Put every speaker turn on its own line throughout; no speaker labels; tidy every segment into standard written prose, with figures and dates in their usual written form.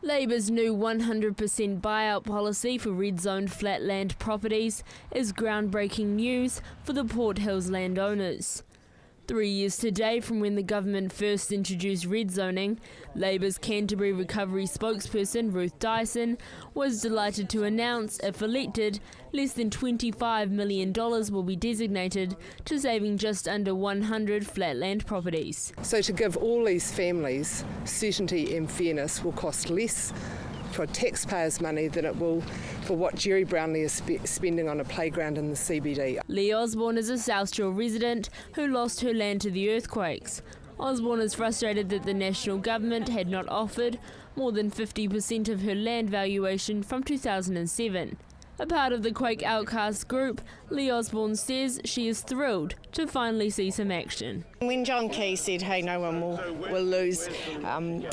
Labour's new 100% buyout policy for red-zoned flatland properties is groundbreaking news for the Port Hills landowners. 3 years today from when the government first introduced red zoning, Labour's Canterbury Recovery spokesperson Ruth Dyson was delighted to announce, if elected, less than $25 million will be designated to saving just under 100 flatland properties.
So to give all these families certainty and fairness will cost less for taxpayers' money than it will for what Jerry Brownlee is spending on a playground in the CBD.
Lee Osborne is a South Shore resident who lost her land to the earthquakes. Osborne is frustrated that the national government had not offered more than 50% of her land valuation from 2007. A part of the Quake Outcast group, Lee Osborne says she is thrilled to finally see some action.
When John Key said, hey, no one will lose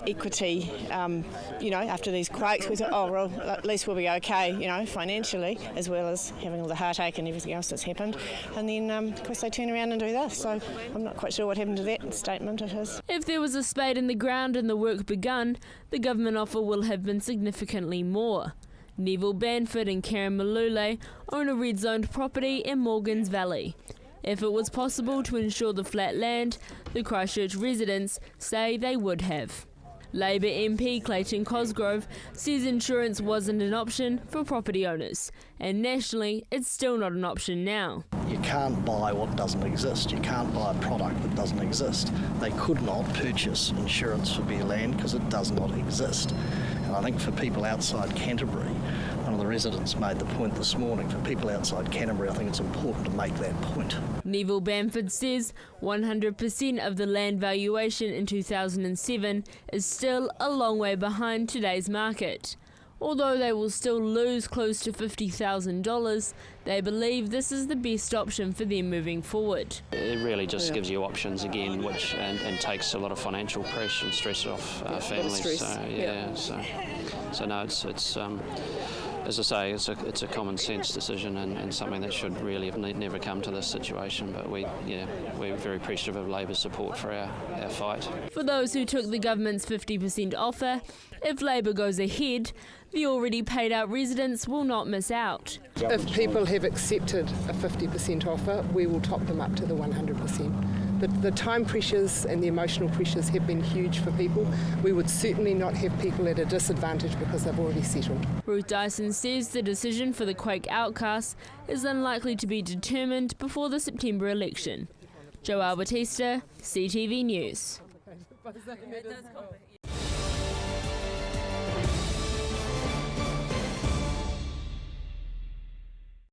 equity, after these quakes, we thought, oh, well, at least we'll be okay, financially, as well as having all the heartache and everything else that's happened. And then, of course, they turn around and do this. So I'm not quite sure what happened to that statement of his.
If there was a spade in the ground and the work begun, the government offer will have been significantly more. Neville Banford and Karen Malule own a red-zoned property in Morgans Valley. If it was possible to insure the flat land, the Christchurch residents say they would have. Labour MP Clayton Cosgrove says insurance wasn't an option for property owners, and nationally it's still not an option now.
You can't buy what doesn't exist. You can't buy a product that doesn't exist. They could not purchase insurance for their land because it does not exist. And I think for people outside Canterbury, one of the residents made the point this morning, for people outside Canterbury, I think it's important to make that point.
Neville Banford says 100% of the land valuation in 2007 is still a long way behind today's market. Although they will still lose close to $50,000, they believe this is the best option for them moving forward.
It really just gives you options again, which and takes a lot of financial pressure and stress off families. So no, it's as I say, it's a common sense decision and something that should really have never come to this situation. But we're very appreciative of Labour's support for our fight.
For those who took the government's 50% offer, if Labour goes ahead, the already paid out residents will not miss out.
If people have accepted a 50% offer, we will top them up to the 100%. The time pressures and the emotional pressures have been huge for people. We would certainly not have people at a disadvantage because they've already settled.
Ruth Dyson says the decision for the Quake Outcasts is unlikely to be determined before the September election. Joelle Batista, CTV News.